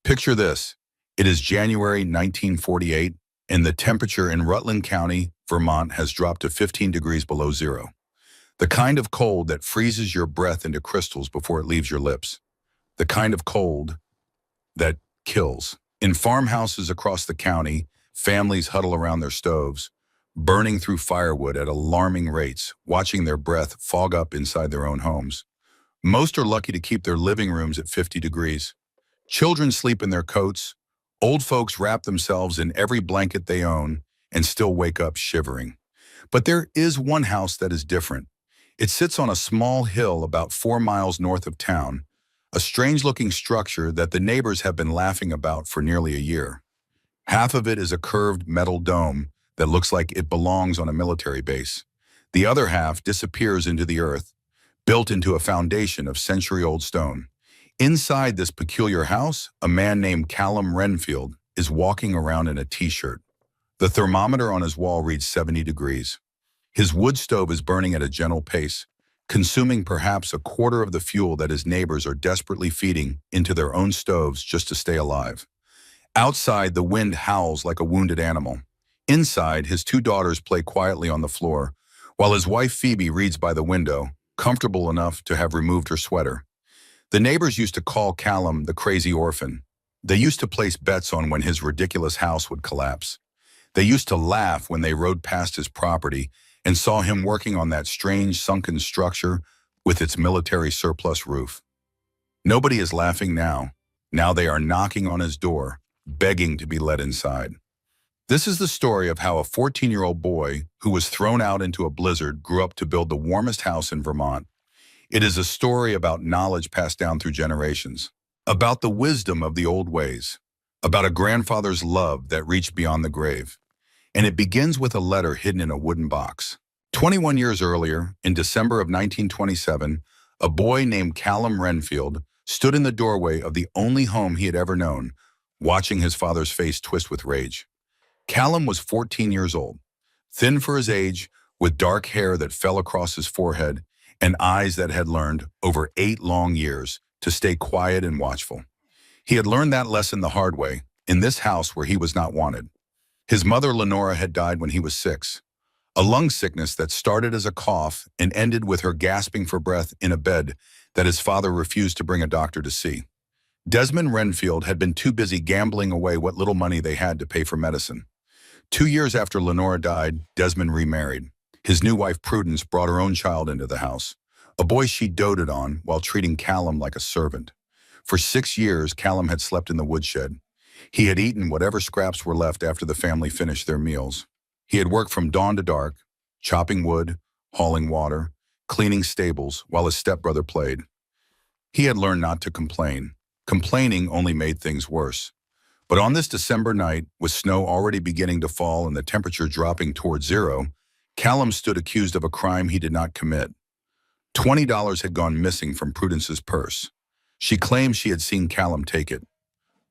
Picture this. It is January 1948, and the temperature in Rutland County, Vermont has dropped to 15 degrees below zero. The kind of cold that freezes your breath into crystals before it leaves your lips. The kind of cold that kills. In farmhouses across the county, families huddle around their stoves, burning through firewood at alarming rates, watching their breath fog up inside their own homes. Most are lucky to keep their living rooms at 50 degrees. Children sleep in their coats. Old folks wrap themselves in every blanket they own and still wake up shivering. But there is one house that is different. It sits on a small hill about 4 miles north of town, a strange-looking structure that the neighbors have been laughing about for nearly a year. Half of it is a curved metal dome that looks like it belongs on a military base. The other half disappears into the earth, built into a foundation of century-old stone. Inside this peculiar house, a man named Callum Renfield is walking around in a t-shirt. The thermometer on his wall reads 70 degrees. His wood stove is burning at a gentle pace, consuming perhaps a quarter of the fuel that his neighbors are desperately feeding into their own stoves just to stay alive. Outside, the wind howls like a wounded animal. Inside, his 2 daughters play quietly on the floor, while his wife Phoebe reads by the window, comfortable enough to have removed her sweater. The neighbors used to call Callum the crazy orphan. They used to place bets on when his ridiculous house would collapse. They used to laugh when they rode past his property and saw him working on that strange sunken structure with its military surplus roof. Nobody is laughing now. Now they are knocking on his door, begging to be let inside. This is the story of how a 14-year-old boy who was thrown out into a blizzard grew up to build the warmest house in Vermont. It is a story about knowledge passed down through generations, about the wisdom of the old ways, about a grandfather's love that reached beyond the grave. And it begins with a letter hidden in a wooden box. 21 years earlier, in December of 1927, a boy named Callum Renfield stood in the doorway of the only home he had ever known, watching his father's face twist with rage. Callum was 14 years old, thin for his age, with dark hair that fell across his forehead, and eyes that had learned, over 8 long years, to stay quiet and watchful. He had learned that lesson the hard way, in this house where he was not wanted. His mother, Lenora, had died when he was 6. A lung sickness that started as a cough and ended with her gasping for breath in a bed that his father refused to bring a doctor to see. Desmond Renfield had been too busy gambling away what little money they had to pay for medicine. 2 years after Lenora died, Desmond remarried. His new wife, Prudence, brought her own child into the house, a boy she doted on while treating Callum like a servant. For 6 years, Callum had slept in the woodshed. He had eaten whatever scraps were left after the family finished their meals. He had worked from dawn to dark, chopping wood, hauling water, cleaning stables, while his stepbrother played. He had learned not to complain. Complaining only made things worse. But on this December night, with snow already beginning to fall and the temperature dropping toward zero, Callum stood accused of a crime he did not commit. $20 had gone missing from Prudence's purse. She claimed she had seen Callum take it.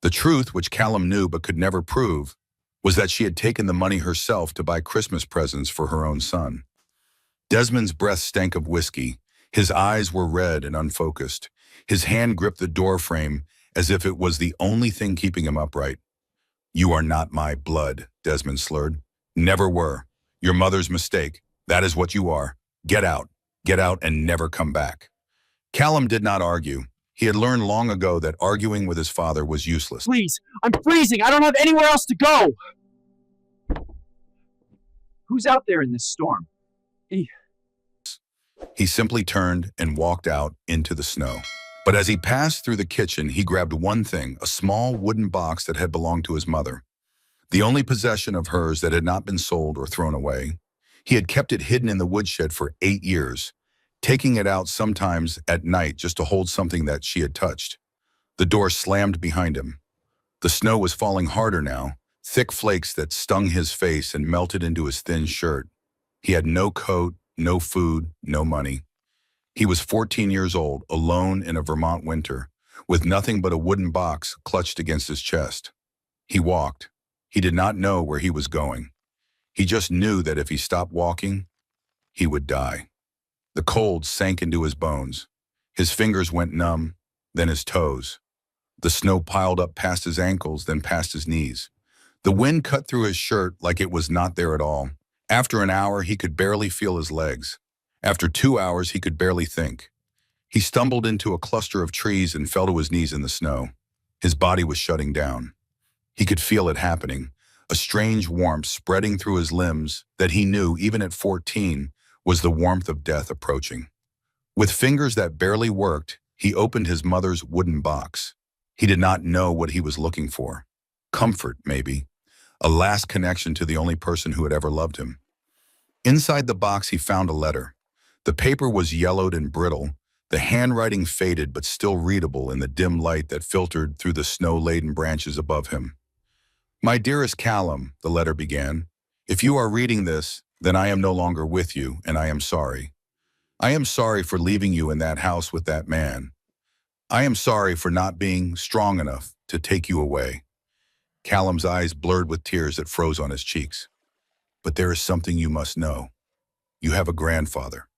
The truth, which Callum knew but could never prove, was that she had taken the money herself to buy Christmas presents for her own son. Desmond's breath stank of whiskey. His eyes were red and unfocused. His hand gripped the door frame as if it was the only thing keeping him upright. "You are not my blood," Desmond slurred. "Never were. Your mother's mistake. That is what you are. Get out. Get out and never come back." Callum did not argue. He had learned long ago that arguing with his father was useless. Please, I'm freezing. I don't have anywhere else to go. Who's out there in this storm? He simply turned and walked out into the snow. But as he passed through the kitchen, he grabbed one thing, a small wooden box that had belonged to his mother, the only possession of hers that had not been sold or thrown away. He had kept it hidden in the woodshed for 8 years, taking it out sometimes at night just to hold something that she had touched. The door slammed behind him. The snow was falling harder now, thick flakes that stung his face and melted into his thin shirt. He had no coat, no food, no money. He was 14 years old, alone in a Vermont winter, with nothing but a wooden box clutched against his chest. He walked. He did not know where he was going. He just knew that if he stopped walking, he would die. The cold sank into his bones. His fingers went numb, then his toes. The snow piled up past his ankles, then past his knees. The wind cut through his shirt like it was not there at all. After an hour, he could barely feel his legs. After 2 hours, he could barely think. He stumbled into a cluster of trees and fell to his knees in the snow. His body was shutting down. He could feel it happening, a strange warmth spreading through his limbs that he knew, even at 14, was the warmth of death approaching. With fingers that barely worked, he opened his mother's wooden box. He did not know what he was looking for. Comfort, maybe. A last connection to the only person who had ever loved him. Inside the box, he found a letter. The paper was yellowed and brittle, the handwriting faded but still readable in the dim light that filtered through the snow-laden branches above him. "My dearest Callum," the letter began, "if you are reading this, then I am no longer with you, and I am sorry. I am sorry for leaving you in that house with that man. I am sorry for not being strong enough to take you away." Callum's eyes blurred with tears that froze on his cheeks. "But there is something you must know. You have a grandfather.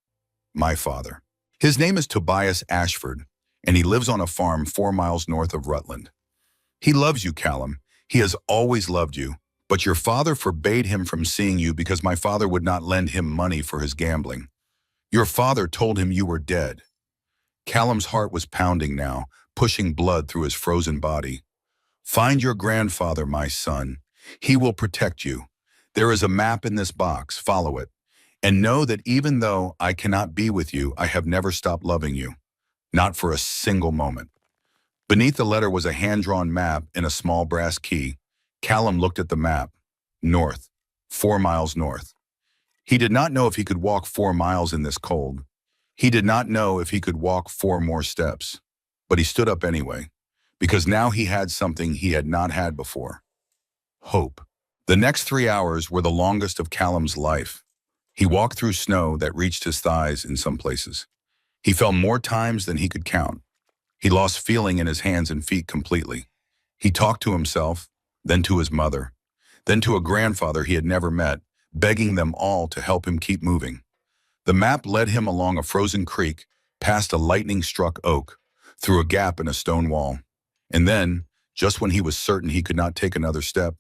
My father. His name is Tobias Ashford, and he lives on a farm 4 miles north of Rutland. He loves you, Callum. He has always loved you, but your father forbade him from seeing you because my father would not lend him money for his gambling. Your father told him you were dead." Callum's heart was pounding now, pushing blood through his frozen body. "Find your grandfather, my son. He will protect you. There is a map in this box. Follow it. And know that even though I cannot be with you, I have never stopped loving you. Not for a single moment." Beneath the letter was a hand-drawn map and a small brass key. Callum looked at the map. North. 4 miles north. He did not know if he could walk 4 miles in this cold. He did not know if he could walk 4 more steps. But he stood up anyway, because now he had something he had not had before. Hope. The next 3 hours were the longest of Callum's life. He walked through snow that reached his thighs in some places. He fell more times than he could count. He lost feeling in his hands and feet completely. He talked to himself, then to his mother, then to a grandfather he had never met, begging them all to help him keep moving. The map led him along a frozen creek, past a lightning-struck oak, through a gap in a stone wall. And then, just when he was certain he could not take another step,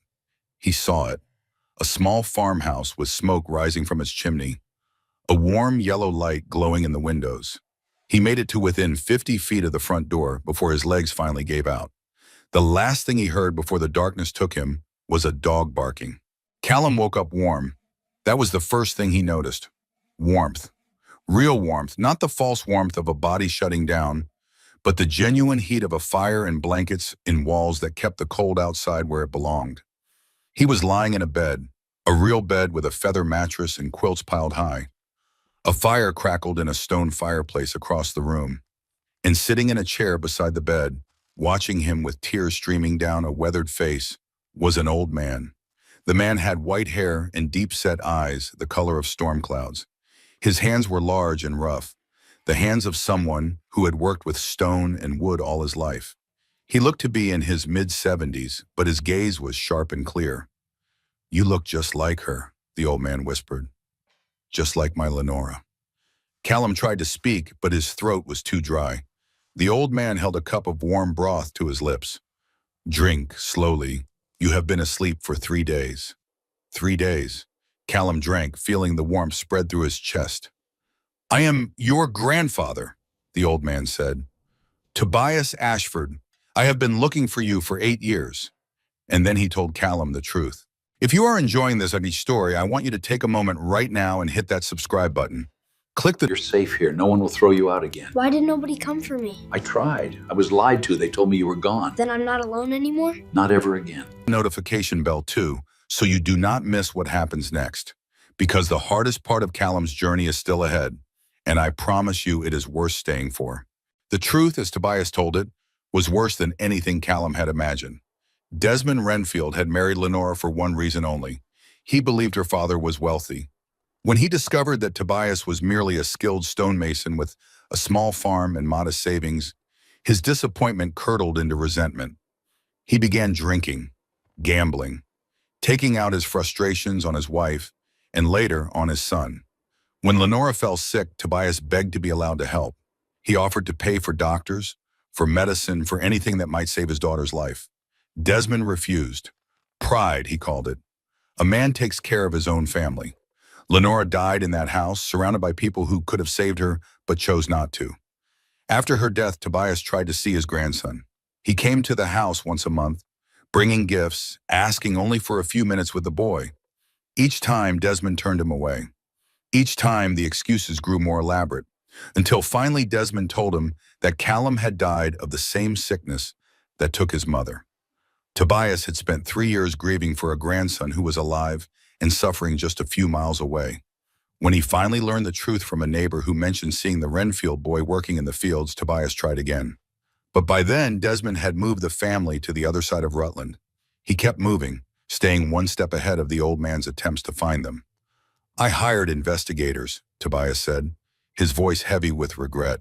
he saw it. A small farmhouse with smoke rising from its chimney. A warm yellow light glowing in the windows. He made it to within 50 feet of the front door before his legs finally gave out. The last thing he heard before the darkness took him was a dog barking. Callum woke up warm. That was the first thing he noticed. Warmth. Real warmth, not the false warmth of a body shutting down, but the genuine heat of a fire and blankets in walls that kept the cold outside where it belonged. He was lying in a bed, a real bed with a feather mattress and quilts piled high. A fire crackled in a stone fireplace across the room, and sitting in a chair beside the bed, watching him with tears streaming down a weathered face, was an old man. The man had white hair and deep-set eyes, the color of storm clouds. His hands were large and rough, the hands of someone who had worked with stone and wood all his life. He looked to be in his mid-70s, but his gaze was sharp and clear. "You look just like her," the old man whispered. "Just like my Lenora." Callum tried to speak, but his throat was too dry. The old man held a cup of warm broth to his lips. "Drink, slowly. You have been asleep for 3 days." 3 days. Callum drank, feeling the warmth spread through his chest. "I am your grandfather," the old man said. "Tobias Ashford. I have been looking for you for 8 years. And then he told Callum the truth. If you are enjoying this ugly story, I want you to take a moment right now and hit that subscribe button. Click the— You're safe here. No one will throw you out again. Why did nobody come for me? I tried. I was lied to. They told me you were gone. Then I'm not alone anymore? Not ever again. notification bell too, so you do not miss what happens next. Because the hardest part of Callum's journey is still ahead, and I promise you it is worth staying for. The truth, as Tobias told it, was worse than anything Callum had imagined. Desmond Renfield had married Lenora for one reason only. He believed her father was wealthy. When he discovered that Tobias was merely a skilled stonemason with a small farm and modest savings, his disappointment curdled into resentment. He began drinking, gambling, taking out his frustrations on his wife, and later on his son. When Lenora fell sick, Tobias begged to be allowed to help. He offered to pay for doctors, for medicine, for anything that might save his daughter's life. Desmond refused. Pride, he called it. A man takes care of his own family. Lenora died in that house, surrounded by people who could have saved her, but chose not to. After her death, Tobias tried to see his grandson. He came to the house once a month, bringing gifts, asking only for a few minutes with the boy. Each time, Desmond turned him away. Each time, the excuses grew more elaborate, until finally Desmond told him that Callum had died of the same sickness that took his mother. Tobias had spent 3 years grieving for a grandson who was alive and suffering just a few miles away. When he finally learned the truth from a neighbor who mentioned seeing the Renfield boy working in the fields, Tobias tried again. But by then, Desmond had moved the family to the other side of Rutland. He kept moving, staying one step ahead of the old man's attempts to find them. "I hired investigators," Tobias said, his voice heavy with regret.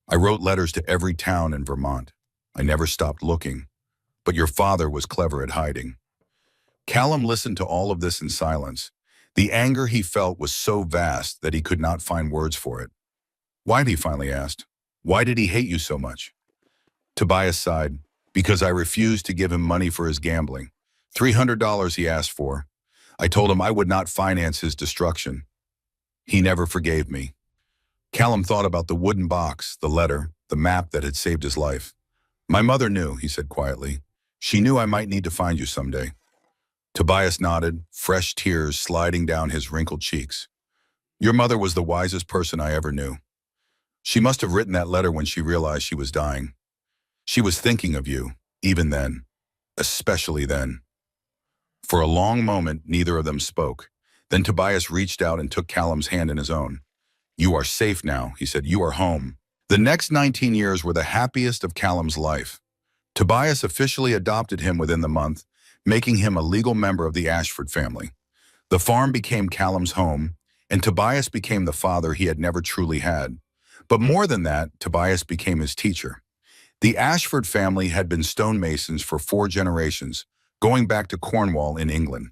"I wrote letters to every town in Vermont. I never stopped looking. But your father was clever at hiding." Callum listened to all of this in silence. The anger he felt was so vast that he could not find words for it. "Why?" he finally asked. "Why did he hate you so much?" Tobias sighed. "Because I refused to give him money for his gambling. $300 he asked for. I told him I would not finance his destruction. He never forgave me." Callum thought about the wooden box, the letter, the map that had saved his life. "My mother knew," he said quietly. "She knew I might need to find you someday." Tobias nodded, fresh tears sliding down his wrinkled cheeks. "Your mother was the wisest person I ever knew. She must have written that letter when she realized she was dying. She was thinking of you, even then, especially then." For a long moment, neither of them spoke. Then Tobias reached out and took Callum's hand in his own. "You are safe now," he said. "You are home." The next 19 years were the happiest of Callum's life. Tobias officially adopted him within the month, making him a legal member of the Ashford family. The farm became Callum's home, and Tobias became the father he had never truly had. But more than that, Tobias became his teacher. The Ashford family had been stonemasons for 4 generations, going back to Cornwall in England.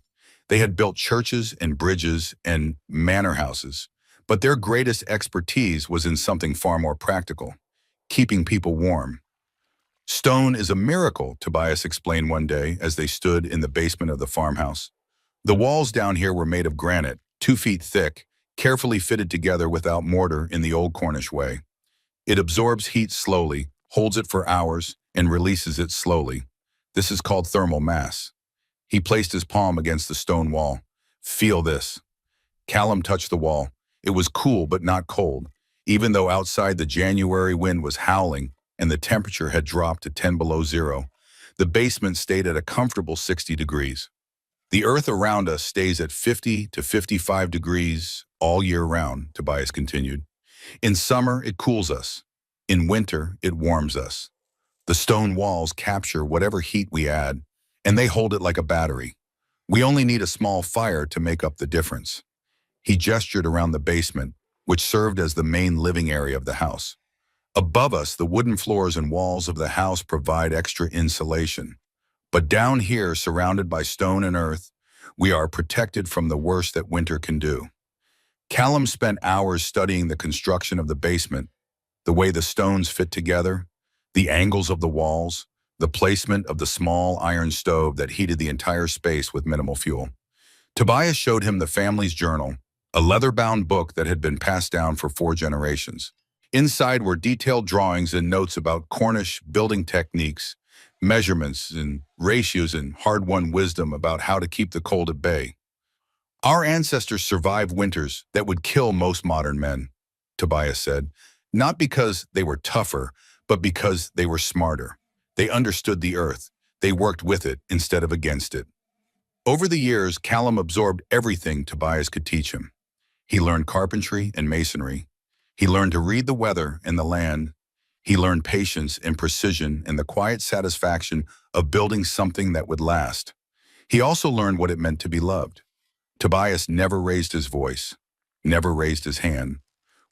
They had built churches and bridges and manor houses, but their greatest expertise was in something far more practical: keeping people warm. "Stone is a miracle," Tobias explained one day as they stood in the basement of the farmhouse. "The walls down here were made of granite, 2 feet thick, carefully fitted together without mortar in the old Cornish way. It absorbs heat slowly, holds it for hours, and releases it slowly. This is called thermal mass." He placed his palm against the stone wall. "Feel this." Callum touched the wall. It was cool but not cold, even though outside the January wind was howling and the temperature had dropped to 10 below zero. The basement stayed at a comfortable 60 degrees. "The earth around us stays at 50 to 55 degrees all year round," Tobias continued. "In summer, it cools us. In winter, it warms us. The stone walls capture whatever heat we add, and they hold it like a battery. We only need a small fire to make up the difference." He gestured around the basement, which served as the main living area of the house. "Above us, the wooden floors and walls of the house provide extra insulation. But down here, surrounded by stone and earth, we are protected from the worst that winter can do." Callum spent hours studying the construction of the basement, the way the stones fit together, the angles of the walls, the placement of the small iron stove that heated the entire space with minimal fuel. Tobias showed him the family's journal, a leather-bound book that had been passed down for 4 generations. Inside were detailed drawings and notes about Cornish building techniques, measurements and ratios, and hard-won wisdom about how to keep the cold at bay. "Our ancestors survived winters that would kill most modern men," Tobias said, "not because they were tougher, but because they were smarter. They understood the earth. They worked with it instead of against it." Over the years, Callum absorbed everything Tobias could teach him. He learned carpentry and masonry. He learned to read the weather and the land. He learned patience and precision and the quiet satisfaction of building something that would last. He also learned what it meant to be loved. Tobias never raised his voice, never raised his hand.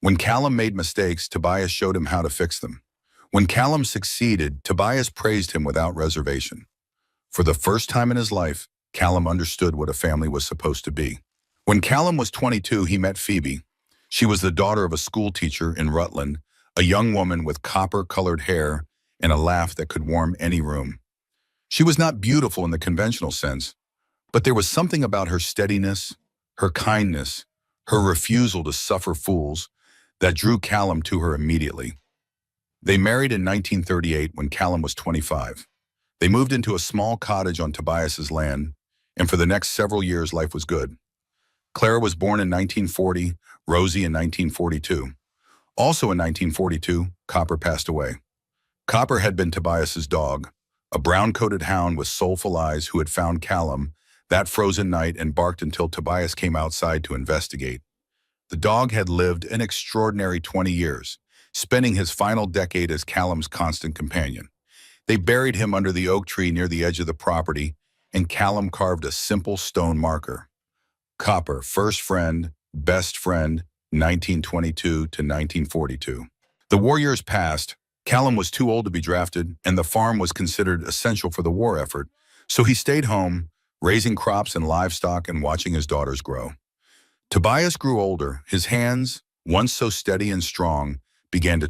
When Callum made mistakes, Tobias showed him how to fix them. When Callum succeeded, Tobias praised him without reservation. For the first time in his life, Callum understood what a family was supposed to be. When Callum was 22, he met Phoebe. She was the daughter of a school teacher in Rutland, a young woman with copper-colored hair and a laugh that could warm any room. She was not beautiful in the conventional sense, but there was something about her steadiness, her kindness, her refusal to suffer fools that drew Callum to her immediately. They married in 1938 when Callum was 25. They moved into a small cottage on Tobias's land, and for the next several years life was good. Clara was born in 1940, Rosie in 1942. Also in 1942, Copper passed away. Copper had been Tobias's dog, a brown-coated hound with soulful eyes who had found Callum that frozen night and barked until Tobias came outside to investigate. The dog had lived an extraordinary 20 years, spending his final decade as Callum's constant companion. They buried him under the oak tree near the edge of the property, and Callum carved a simple stone marker. Copper, first friend, best friend, 1922 to 1942. The war years passed. Callum was too old to be drafted, and the farm was considered essential for the war effort, so he stayed home, raising crops and livestock and watching his daughters grow. Tobias grew older. His hands, once so steady and strong, began to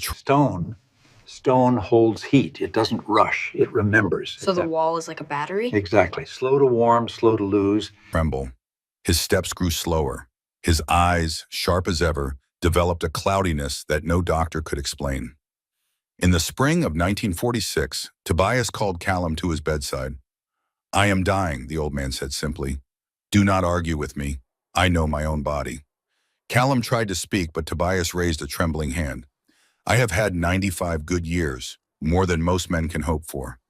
Stone holds heat. It doesn't rush. It remembers. So the wall is like a battery? Exactly. Slow to warm, slow to lose. tremble. His steps grew slower. His eyes, sharp as ever, developed a cloudiness that no doctor could explain. In the spring of 1946, Tobias called Callum to his bedside. "I am dying," the old man said simply. "Do not argue with me. I know my own body." Callum tried to speak, but Tobias raised a trembling hand. "I have had 95 good years, more than most men can hope for.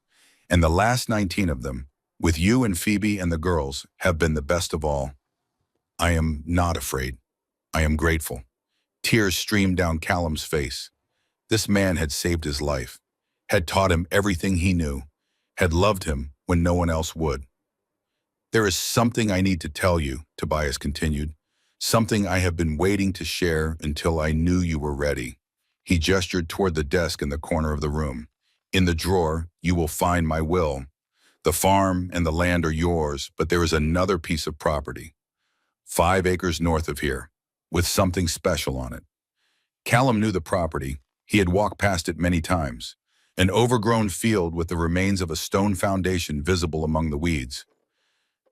And the last 19 of them, with you and Phoebe and the girls, have been the best of all. I am not afraid. I am grateful." Tears streamed down Callum's face. This man had saved his life, had taught him everything he knew, had loved him when no one else would. "There is something I need to tell you," Tobias continued, "something I have been waiting to share until I knew you were ready." He gestured toward the desk in the corner of the room. "In the drawer, you will find my will. The farm and the land are yours, but there is another piece of property, 5 acres north of here, with something special on it." Callum knew the property. He had walked past it many times. An overgrown field with the remains of a stone foundation visible among the weeds.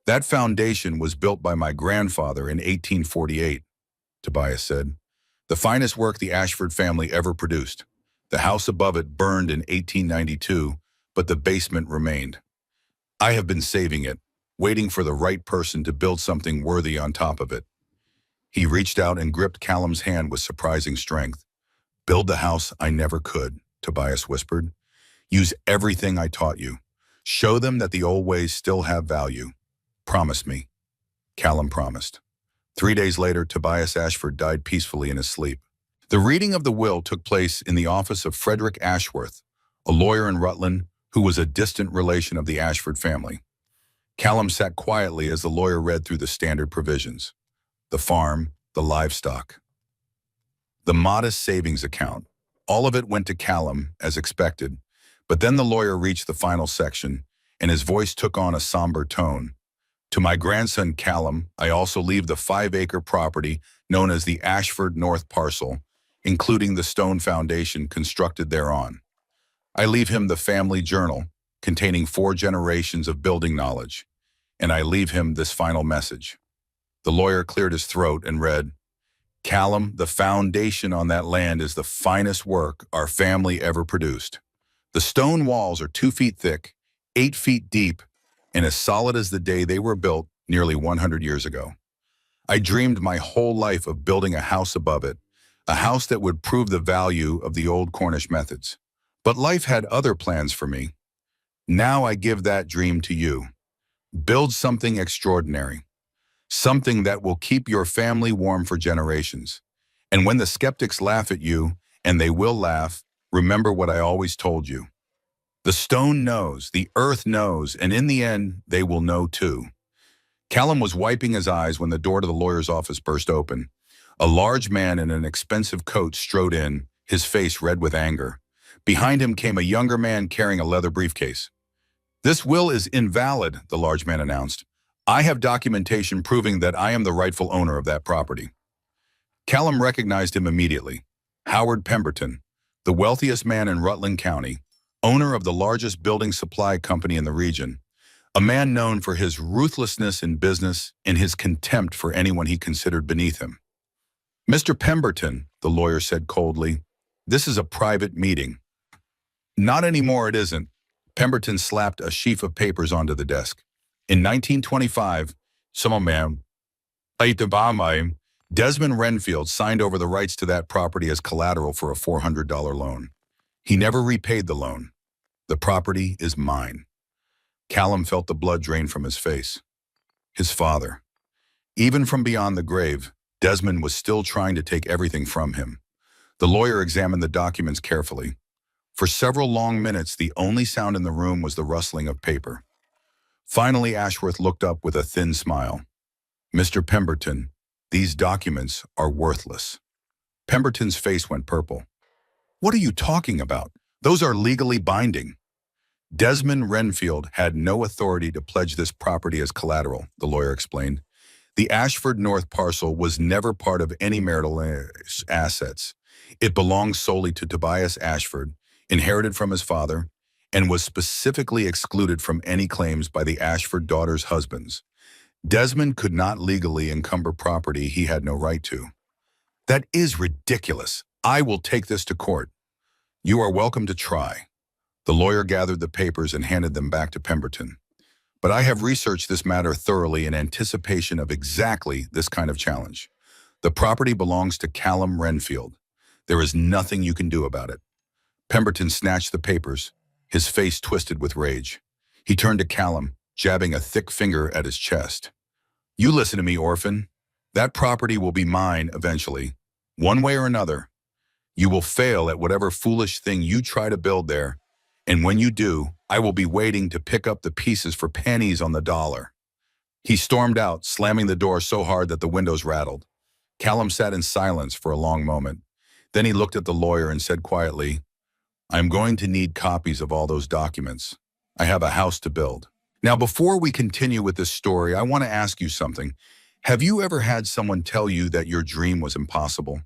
"That foundation was built by my grandfather in 1848, Tobias said. "The finest work the Ashford family ever produced. The house above it burned in 1892, but the basement remained. I have been saving it, waiting for the right person to build something worthy on top of it." He reached out and gripped Callum's hand with surprising strength. "Build the house I never could," Tobias whispered. "Use everything I taught you. Show them that the old ways still have value. Promise me." Callum promised. 3 days later, Tobias Ashford died peacefully in his sleep. The reading of the will took place in the office of Frederick Ashworth, a lawyer in Rutland who was a distant relation of the Ashford family. Callum sat quietly as the lawyer read through the standard provisions. The farm, the livestock, the modest savings account. All of it went to Callum, as expected, but then the lawyer reached the final section, and his voice took on a somber tone. "To my grandson Callum, I also leave the 5-acre property known as the Ashford North Parcel, including the stone foundation constructed thereon. I leave him the family journal, containing 4 generations of building knowledge, and I leave him this final message." The lawyer cleared his throat and read, "Callum, the foundation on that land is the finest work our family ever produced. The stone walls are 2 feet thick, 8 feet deep, and as solid as the day they were built nearly 100 years ago. I dreamed my whole life of building a house above it, a house that would prove the value of the old Cornish methods. But life had other plans for me. Now I give that dream to you. Build something extraordinary. Something that will keep your family warm for generations. And when the skeptics laugh at you, and they will laugh, remember what I always told you. The stone knows, the earth knows, and in the end, they will know too." Callum was wiping his eyes when the door to the lawyer's office burst open. A large man in an expensive coat strode in, his face red with anger. Behind him came a younger man carrying a leather briefcase. "This will is invalid," the large man announced. "I have documentation proving that I am the rightful owner of that property." Callum recognized him immediately. Howard Pemberton, the wealthiest man in Rutland County, owner of the largest building supply company in the region, a man known for his ruthlessness in business and his contempt for anyone he considered beneath him. "Mr. Pemberton," the lawyer said coldly, "this is a private meeting." "Not anymore, it isn't." Pemberton slapped a sheaf of papers onto the desk. "In 1925, some man, Desmond Renfield signed over the rights to that property as collateral for a $400 loan. He never repaid the loan. The property is mine." Callum felt the blood drain from his face. His father. Even from beyond the grave, Desmond was still trying to take everything from him. The lawyer examined the documents carefully. For several long minutes, the only sound in the room was the rustling of paper. Finally, Ashworth looked up with a thin smile. "Mr. Pemberton, these documents are worthless." Pemberton's face went purple. "What are you talking about? Those are legally binding." "Desmond Renfield had no authority to pledge this property as collateral," the lawyer explained. "The Ashford North parcel was never part of any marital assets. It belonged solely to Tobias Ashford, inherited from his father, and was specifically excluded from any claims by the Ashford daughters' husbands. Desmond could not legally encumber property he had no right to." "That is ridiculous. I will take this to court." "You are welcome to try." The lawyer gathered the papers and handed them back to Pemberton. "But I have researched this matter thoroughly in anticipation of exactly this kind of challenge. The property belongs to Callum Renfield. There is nothing you can do about it." Pemberton snatched the papers, his face twisted with rage. He turned to Callum, jabbing a thick finger at his chest. "You listen to me, orphan. That property will be mine eventually, one way or another. You will fail at whatever foolish thing you try to build there, and when you do, I will be waiting to pick up the pieces for pennies on the dollar." He stormed out, slamming the door so hard that the windows rattled. Callum sat in silence for a long moment. Then he looked at the lawyer and said quietly, "I'm going to need copies of all those documents. I have a house to build." Now, before we continue with this story, I want to ask you something. Have you ever had someone tell you that your dream was impossible?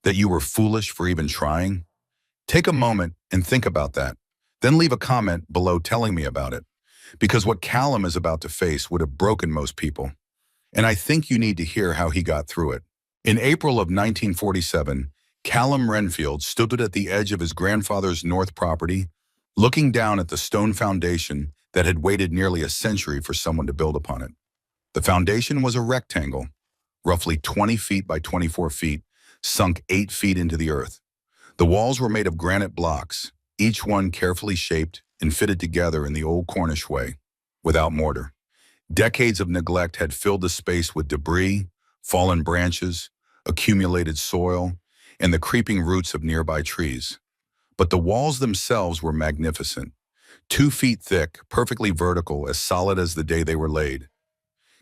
That you were foolish for even trying? Take a moment and think about that. Then leave a comment below telling me about it. Because what Callum is about to face would have broken most people. And I think you need to hear how he got through it. In April of 1947, Callum Renfield stood at the edge of his grandfather's north property, looking down at the stone foundation that had waited nearly a century for someone to build upon it. The foundation was a rectangle, roughly 20 feet by 24 feet, sunk 8 feet into the earth. The walls were made of granite blocks, each one carefully shaped and fitted together in the old Cornish way, without mortar. Decades of neglect had filled the space with debris, fallen branches, accumulated soil, and the creeping roots of nearby trees. But the walls themselves were magnificent, 2 feet thick, perfectly vertical, as solid as the day they were laid.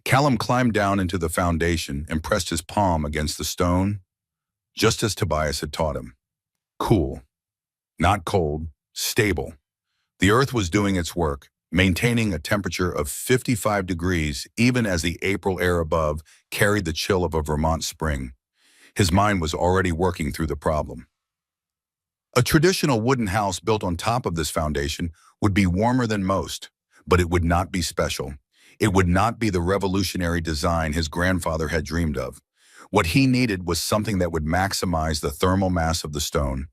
Callum climbed down into the foundation and pressed his palm against the stone, just as Tobias had taught him. Cool, not cold, stable. The earth was doing its work, maintaining a temperature of 55 degrees even as the April air above carried the chill of a Vermont spring. His mind was already working through the problem. A traditional wooden house built on top of this foundation would be warmer than most, but it would not be special. It would not be the revolutionary design his grandfather had dreamed of. What he needed was something that would maximize the thermal mass of the stone,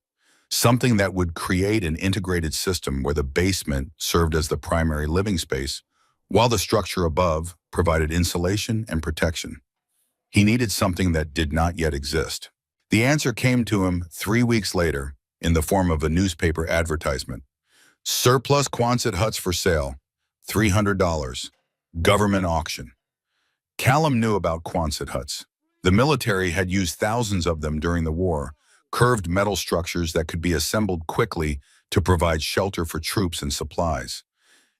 something that would create an integrated system where the basement served as the primary living space, while the structure above provided insulation and protection. He needed something that did not yet exist. The answer came to him 3 weeks later in the form of a newspaper advertisement. Surplus Quonset huts for sale, $300, government auction. Callum knew about Quonset huts. The military had used thousands of them during the war, curved metal structures that could be assembled quickly to provide shelter for troops and supplies.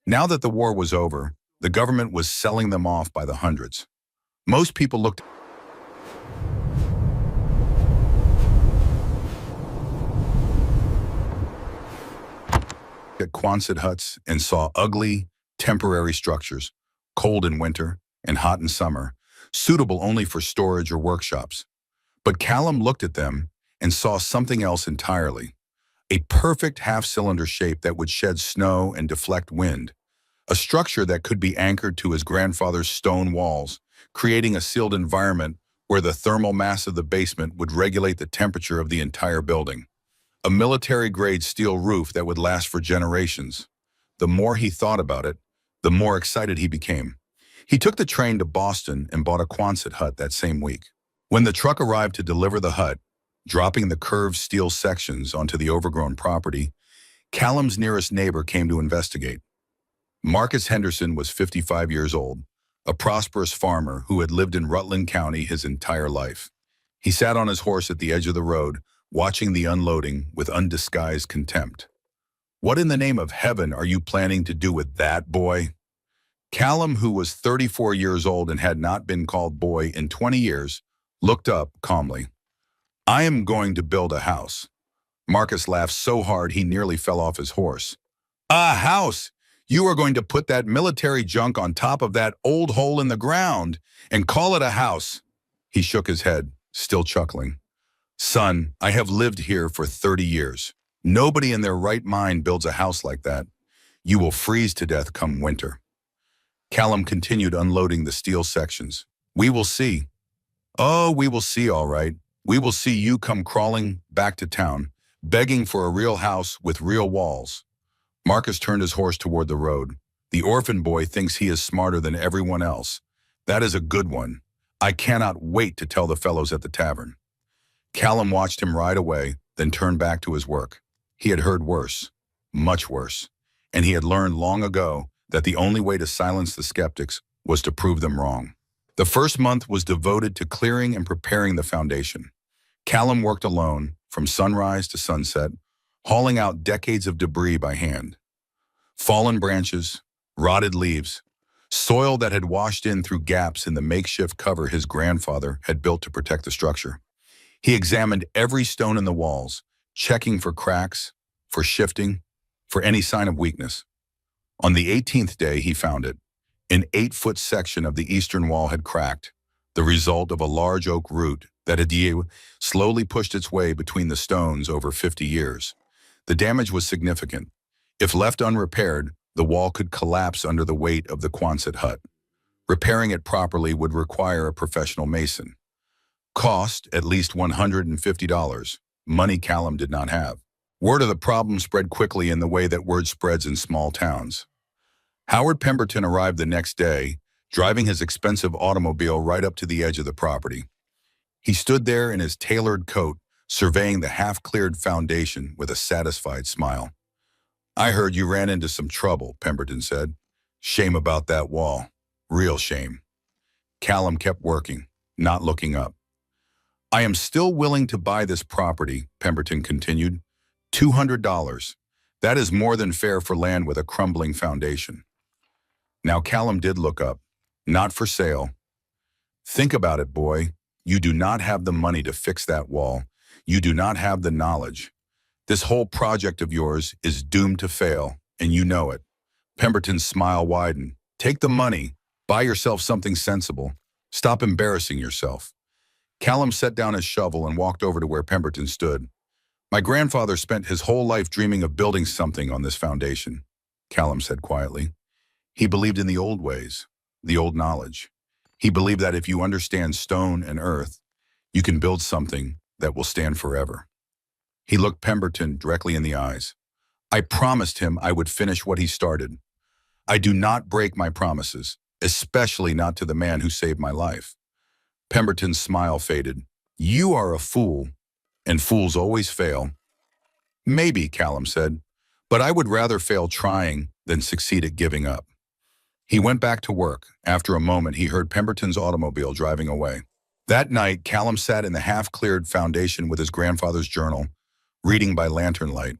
Now that the war was over, the government was selling them off by the hundreds. Most people looked at Quonset huts and saw ugly, temporary structures, cold in winter and hot in summer, suitable only for storage or workshops. But Callum looked at them and saw something else entirely, A perfect half-cylinder shape that would shed snow and deflect wind. A structure that could be anchored to his grandfather's stone walls, creating a sealed environment where the thermal mass of the basement would regulate the temperature of the entire building. A military-grade steel roof that would last for generations. The more he thought about it, the more excited he became. He took the train to Boston and bought a Quonset hut that same week. When the truck arrived to deliver the hut, dropping the curved steel sections onto the overgrown property, Callum's nearest neighbor came to investigate. Marcus Henderson was 55 years old, a prosperous farmer who had lived in Rutland County his entire life. He sat on his horse at the edge of the road, watching the unloading with undisguised contempt. "What in the name of heaven are you planning to do with that, boy?" Callum, who was 34 years old and had not been called boy in 20 years, looked up calmly. "I am going to build a house." Marcus laughed so hard he nearly fell off his horse. "A house? You are going to put that military junk on top of that old hole in the ground and call it a house?" He shook his head, still chuckling. "Son, I have lived here for 30 years. Nobody in their right mind builds a house like that. You will freeze to death come winter." Callum continued unloading the steel sections. "We will see." "Oh, we will see, all right. We will see you come crawling back to town, begging for a real house with real walls." Marcus turned his horse toward the road. "The orphan boy thinks he is smarter than everyone else. That is a good one. I cannot wait to tell the fellows at the tavern." Callum watched him ride away, then turned back to his work. He had heard worse, much worse, and he had learned long ago that the only way to silence the skeptics was to prove them wrong. The first month was devoted to clearing and preparing the foundation. Callum worked alone, from sunrise to sunset, hauling out decades of debris by hand. Fallen branches, rotted leaves, soil that had washed in through gaps in the makeshift cover his grandfather had built to protect the structure. He examined every stone in the walls, checking for cracks, for shifting, for any sign of weakness. On the 18th day, he found it. An 8-foot section of the eastern wall had cracked, the result of a large oak root that had slowly pushed its way between the stones over 50 years. The damage was significant. If left unrepaired, the wall could collapse under the weight of the Quonset hut. Repairing it properly would require a professional mason. Cost at least $150, money Callum did not have. Word of the problem spread quickly in the way that word spreads in small towns. Howard Pemberton arrived the next day, driving his expensive automobile right up to the edge of the property. He stood there in his tailored coat, surveying the half-cleared foundation with a satisfied smile. "I heard you ran into some trouble," Pemberton said. "Shame about that wall. Real shame." Callum kept working, not looking up. "I am still willing to buy this property," Pemberton continued. $200. That is more than fair for land with a crumbling foundation. Now Callum did look up. "Not for sale." "Think about it, boy. You do not have the money to fix that wall. You do not have the knowledge. This whole project of yours is doomed to fail, and you know it." Pemberton's smile widened. "Take the money. Buy yourself something sensible. Stop embarrassing yourself." Callum set down his shovel and walked over to where Pemberton stood. "My grandfather spent his whole life dreaming of building something on this foundation," Callum said quietly. "He believed in the old ways, the old knowledge. He believed that if you understand stone and earth, you can build something that will stand forever." He looked Pemberton directly in the eyes. "I promised him I would finish what he started. I do not break my promises, especially not to the man who saved my life." Pemberton's smile faded. "You are a fool, and fools always fail." "Maybe," Callum said, "but I would rather fail trying than succeed at giving up." He went back to work. After a moment, he heard Pemberton's automobile driving away. That night, Callum sat in the half-cleared foundation with his grandfather's journal, reading by lantern light.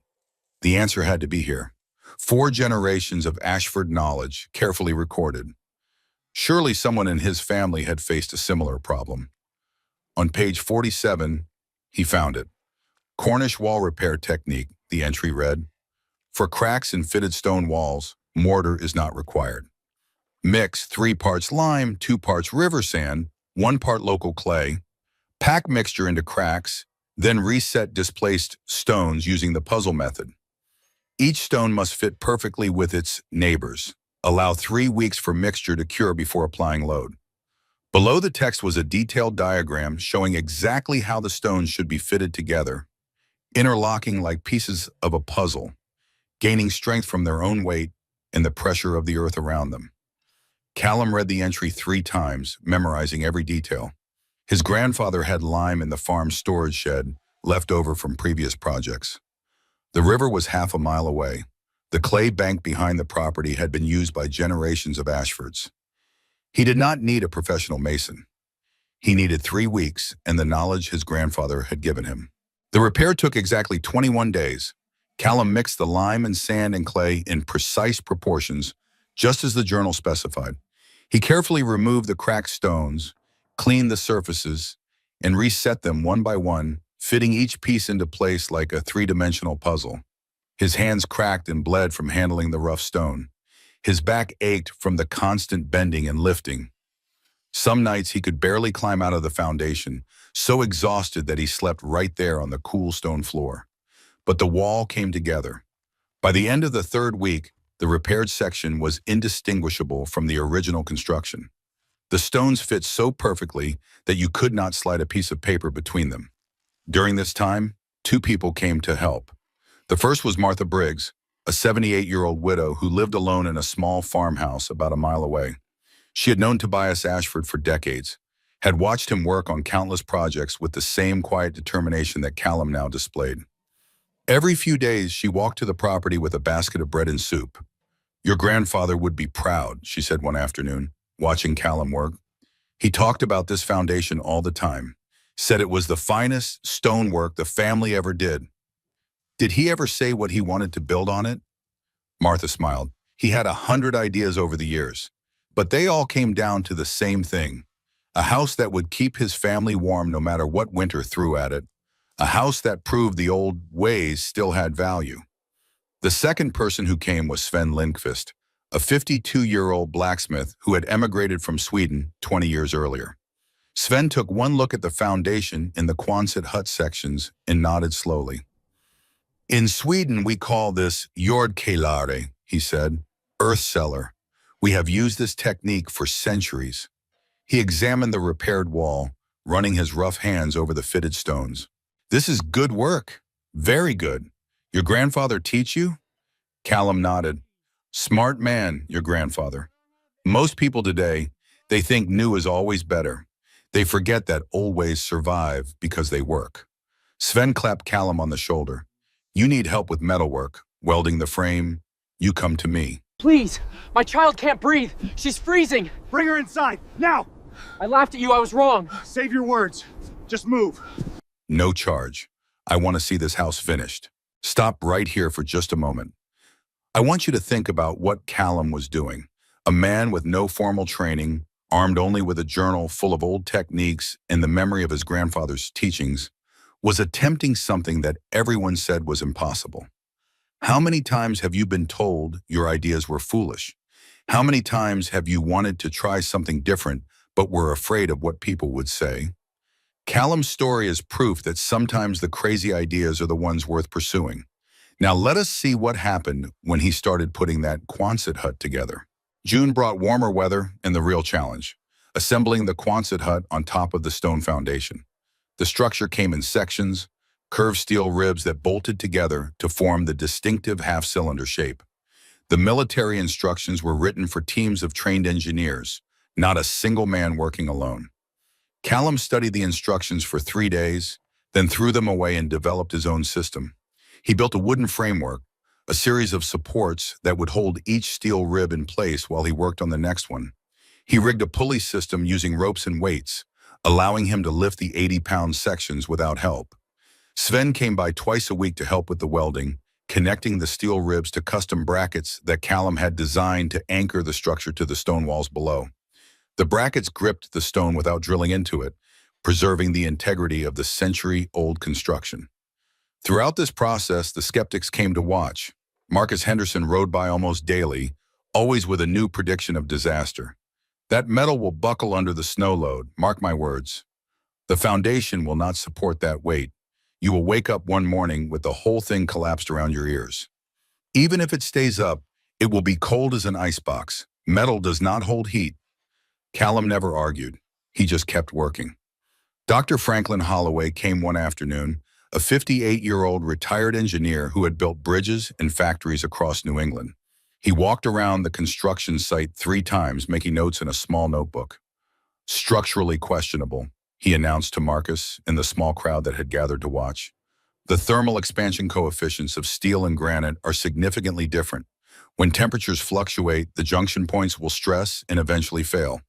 The answer had to be here. 4 generations of Ashford knowledge, carefully recorded. Surely someone in his family had faced a similar problem. On page 47, he found it. "Cornish wall repair technique," the entry read. "For cracks in fitted stone walls, mortar is not required. Mix 3 parts lime, 2 parts river sand, 1 part local clay. Pack mixture into cracks Then reset displaced stones using the puzzle method. Each stone must fit perfectly with its neighbors. Allow 3 weeks for mixture to cure before applying load. Below the text was a detailed diagram showing exactly how the stones should be fitted together, interlocking like pieces of a puzzle, gaining strength from their own weight and the pressure of the earth around them. Callum read the entry 3 times, memorizing every detail. His grandfather had lime in the farm's storage shed, left over from previous projects. The river was half a mile away. The clay bank behind the property had been used by generations of Ashfords. He did not need a professional mason. He needed 3 weeks and the knowledge his grandfather had given him. The repair took exactly 21 days. Callum mixed the lime and sand and clay in precise proportions, just as the journal specified. He carefully removed the cracked stones, cleaned the surfaces, and reset them one by one, fitting each piece into place like a 3-dimensional puzzle. His hands cracked and bled from handling the rough stone. His back ached from the constant bending and lifting. Some nights he could barely climb out of the foundation, so exhausted that he slept right there on the cool stone floor. But the wall came together. By the end of the 3rd week, the repaired section was indistinguishable from the original construction. The stones fit so perfectly that you could not slide a piece of paper between them. During this time, 2 people came to help. The first was Martha Briggs, a 78-year-old widow who lived alone in a small farmhouse about a mile away. She had known Tobias Ashford for decades, had watched him work on countless projects with the same quiet determination that Callum now displayed. Every few days, she walked to the property with a basket of bread and soup. "Your grandfather would be proud," she said one afternoon, watching Callum work. He talked about this foundation all the time, said it was the finest stonework the family ever did. "Did he ever say what he wanted to build on it?" Martha smiled. "He had 100 ideas over the years, but they all came down to the same thing. A house that would keep his family warm no matter what winter threw at it. A house that proved the old ways still had value." The second person who came was Sven Lindqvist, a 52-year-old blacksmith who had emigrated from Sweden 20 years earlier. Sven took one look at the foundation in the Quonset hut sections and nodded slowly. "In Sweden, we call this jordkällare," he said, "earth cellar. We have used this technique for centuries." He examined the repaired wall, running his rough hands over the fitted stones. "This is good work. Very good. Your grandfather teach you?" Callum nodded. "Smart man, your grandfather. Most people today, they think new is always better. They forget that old ways survive because they work." Sven clapped Callum on the shoulder. "You need help with metalwork, welding the frame. You come to me." Please! My child can't breathe! She's freezing! Bring her inside, now! I laughed at you, I was wrong! Save your words. Just move. "No charge. I want to see this house finished. Stop right here for just a moment. I want you to think about what Callum was doing. A man with no formal training, armed only with a journal full of old techniques and the memory of his grandfather's teachings, was attempting something that everyone said was impossible. How many times have you been told your ideas were foolish? How many times have you wanted to try something different but were afraid of what people would say? Callum's story is proof that sometimes the crazy ideas are the ones worth pursuing. Now let us see what happened when he started putting that Quonset hut together. June brought warmer weather and the real challenge, assembling the Quonset hut on top of the stone foundation. The structure came in sections, curved steel ribs that bolted together to form the distinctive half-cylinder shape. The military instructions were written for teams of trained engineers, not a single man working alone. Callum studied the instructions for 3 days, then threw them away and developed his own system. He built a wooden framework, a series of supports that would hold each steel rib in place while he worked on the next one. He rigged a pulley system using ropes and weights, allowing him to lift the 80-pound sections without help. Sven came by twice a week to help with the welding, connecting the steel ribs to custom brackets that Callum had designed to anchor the structure to the stone walls below. The brackets gripped the stone without drilling into it, preserving the integrity of the century-old construction. Throughout this process, the skeptics came to watch. Marcus Henderson rode by almost daily, always with a new prediction of disaster. "That metal will buckle under the snow load, mark my words. The foundation will not support that weight. You will wake up one morning with the whole thing collapsed around your ears. Even if it stays up, it will be cold as an icebox. Metal does not hold heat. Callum never argued. He just kept working. Dr. Franklin Holloway came one afternoon, a 58-year-old retired engineer who had built bridges and factories across New England. He walked around the construction site 3 times, making notes in a small notebook. Structurally questionable, he announced to Marcus and the small crowd that had gathered to watch. The thermal expansion coefficients of steel and granite are significantly different. When temperatures fluctuate, the junction points will stress and eventually fail.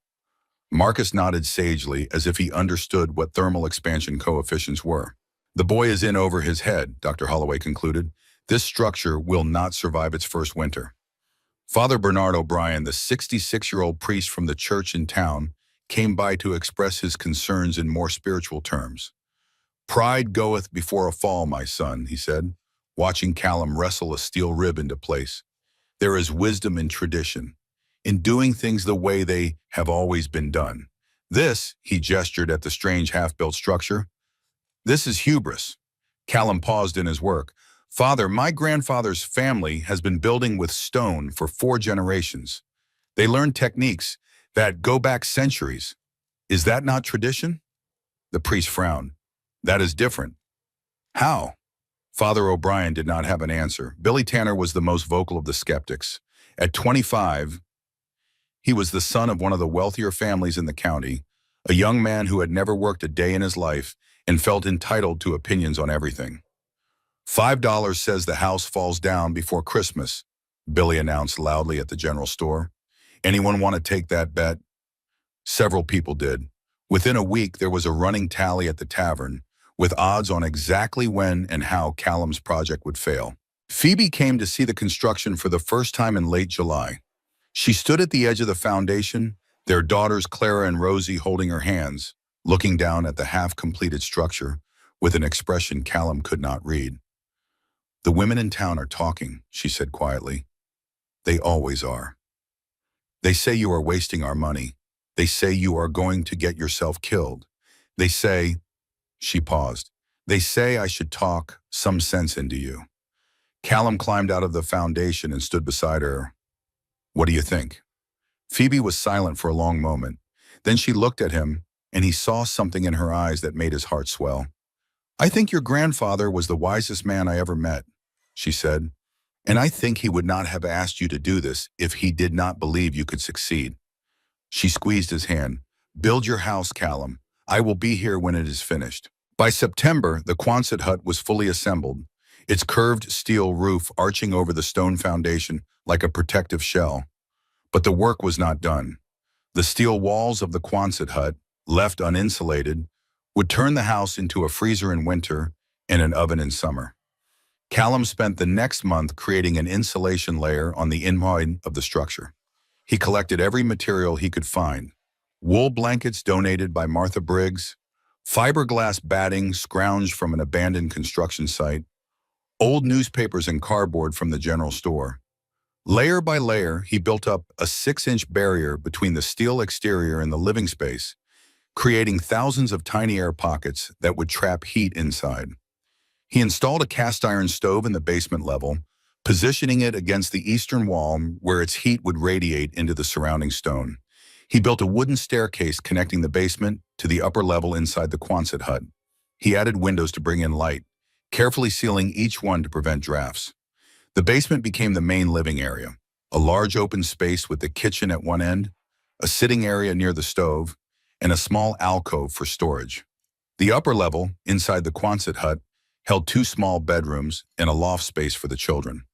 Marcus nodded sagely as if he understood what thermal expansion coefficients were. The boy is in over his head, Dr. Holloway concluded. This structure will not survive its first winter. Father Bernard O'Brien, the 66-year-old priest from the church in town, came by to express his concerns in more spiritual terms. "Pride goeth before a fall, my son," he said, watching Callum wrestle a steel rib into place. "There is wisdom in tradition, in doing things the way they have always been done. This," he gestured at the strange half-built structure, "this is hubris." Callum paused in his work. "Father, my grandfather's family has been building with stone for 4 generations. They learned techniques that go back centuries. Is that not tradition?" The priest frowned. "That is different." "How?" Father O'Brien did not have an answer. Billy Tanner was the most vocal of the skeptics. At 25, he was the son of one of the wealthier families in the county, a young man who had never worked a day in his life and felt entitled to opinions on everything. $5 says the house falls down before Christmas," Billy announced loudly at the general store. "Anyone want to take that bet?" Several people did. Within a week, there was a running tally at the tavern, with odds on exactly when and how Callum's project would fail. Phoebe came to see the construction for the first time in late July. She stood at the edge of the foundation, their daughters Clara and Rosie holding her hands, looking down at the half-completed structure with an expression Callum could not read. "The women in town are talking," she said quietly. "They always are. They say you are wasting our money. They say you are going to get yourself killed. They say," she paused, "they say I should talk some sense into you." Callum climbed out of the foundation and stood beside her. "What do you think?" Phoebe was silent for a long moment. Then she looked at him, and he saw something in her eyes that made his heart swell. "I think your grandfather was the wisest man I ever met," she said, "and I think he would not have asked you to do this if he did not believe you could succeed." She squeezed his hand. "Build your house, Callum. I will be here when it is finished." By September, the Quonset hut was fully assembled, its curved steel roof arching over the stone foundation like a protective shell. But the work was not done. The steel walls of the Quonset hut, left uninsulated, would turn the house into a freezer in winter and an oven in summer. Callum spent the next month creating an insulation layer on the inside of the structure. He collected every material he could find: wool blankets donated by Martha Briggs, fiberglass batting scrounged from an abandoned construction site, old newspapers and cardboard from the general store. Layer by layer, he built up a 6-inch barrier between the steel exterior and the living space, creating thousands of tiny air pockets that would trap heat inside. He installed a cast-iron stove in the basement level, positioning it against the eastern wall where its heat would radiate into the surrounding stone. He built a wooden staircase connecting the basement to the upper level inside the Quonset hut. He added windows to bring in light, carefully sealing each one to prevent drafts. The basement became the main living area, a large open space with the kitchen at one end, a sitting area near the stove, and a small alcove for storage. The upper level, inside the Quonset hut, held 2 small bedrooms and a loft space for the children.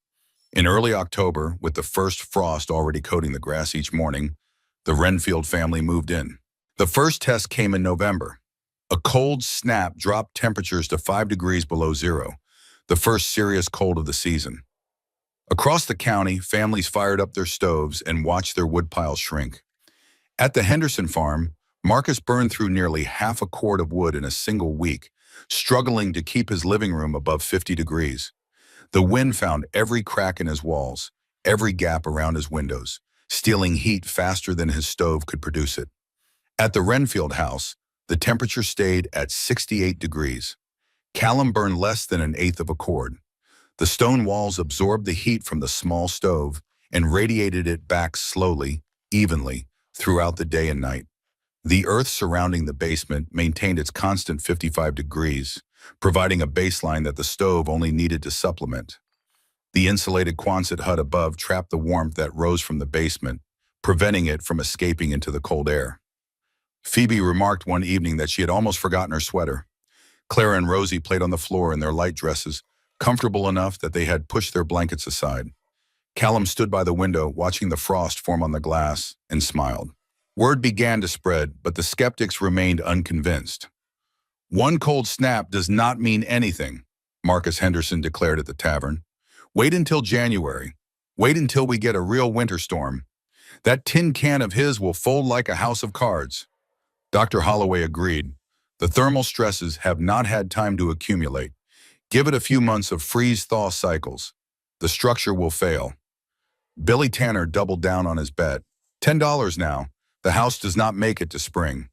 In early October, with the first frost already coating the grass each morning, the Renfield family moved in. The first test came in November. A cold snap dropped temperatures to 5 degrees below zero, the first serious cold of the season. Across the county, families fired up their stoves and watched their woodpiles shrink. At the Henderson farm, Marcus burned through nearly half a cord of wood in a single week, struggling to keep his living room above 50 degrees. The wind found every crack in his walls, every gap around his windows, stealing heat faster than his stove could produce it. At the Renfield house, the temperature stayed at 68 degrees. Callum burned less than an eighth of a cord. The stone walls absorbed the heat from the small stove and radiated it back slowly, evenly, throughout the day and night. The earth surrounding the basement maintained its constant 55 degrees, providing a baseline that the stove only needed to supplement. The insulated Quonset hut above trapped the warmth that rose from the basement, preventing it from escaping into the cold air. Phoebe remarked one evening that she had almost forgotten her sweater. Clara and Rosie played on the floor in their light dresses, comfortable enough that they had pushed their blankets aside. Callum stood by the window, watching the frost form on the glass, and smiled. Word began to spread, but the skeptics remained unconvinced. "One cold snap does not mean anything," Marcus Henderson declared at the tavern. "Wait until January. Wait until we get a real winter storm. That tin can of his will fold like a house of cards." Dr. Holloway agreed. "The thermal stresses have not had time to accumulate. Give it a few months of freeze-thaw cycles. The structure will fail." Billy Tanner doubled down on his bet. $10 now. The house does not make it to spring.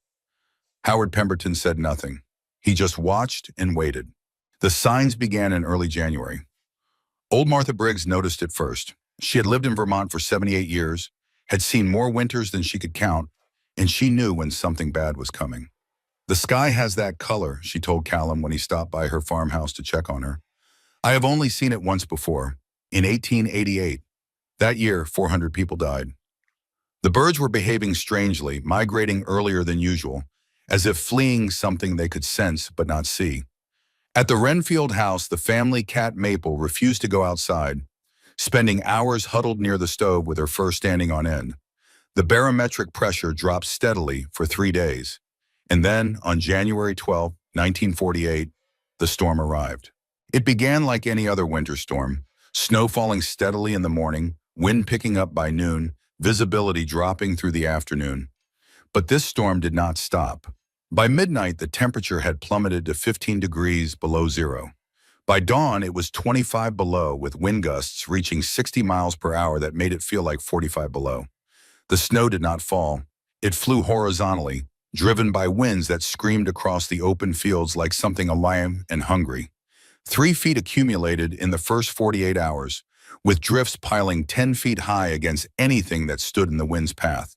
Howard Pemberton said nothing. He just watched and waited. The signs began in early January. Old Martha Briggs noticed it first. She had lived in Vermont for 78 years, had seen more winters than she could count, and she knew when something bad was coming. "The sky has that color," she told Callum when he stopped by her farmhouse to check on her. "I have only seen it once before, in 1888. That year, 400 people died." The birds were behaving strangely, migrating earlier than usual, as if fleeing something they could sense but not see. At the Renfield house, the family cat Maple refused to go outside, spending hours huddled near the stove with her fur standing on end. The barometric pressure dropped steadily for 3 days. And then, on January 12, 1948, the storm arrived. It began like any other winter storm, snow falling steadily in the morning, wind picking up by noon, visibility dropping through the afternoon. But this storm did not stop. By midnight, the temperature had plummeted to 15 degrees below zero. By dawn, it was 25 below, with wind gusts reaching 60 miles per hour that made it feel like 45 below. The snow did not fall. It flew horizontally, driven by winds that screamed across the open fields like something alive and hungry. 3 feet accumulated in the first 48 hours, with drifts piling 10 feet high against anything that stood in the wind's path.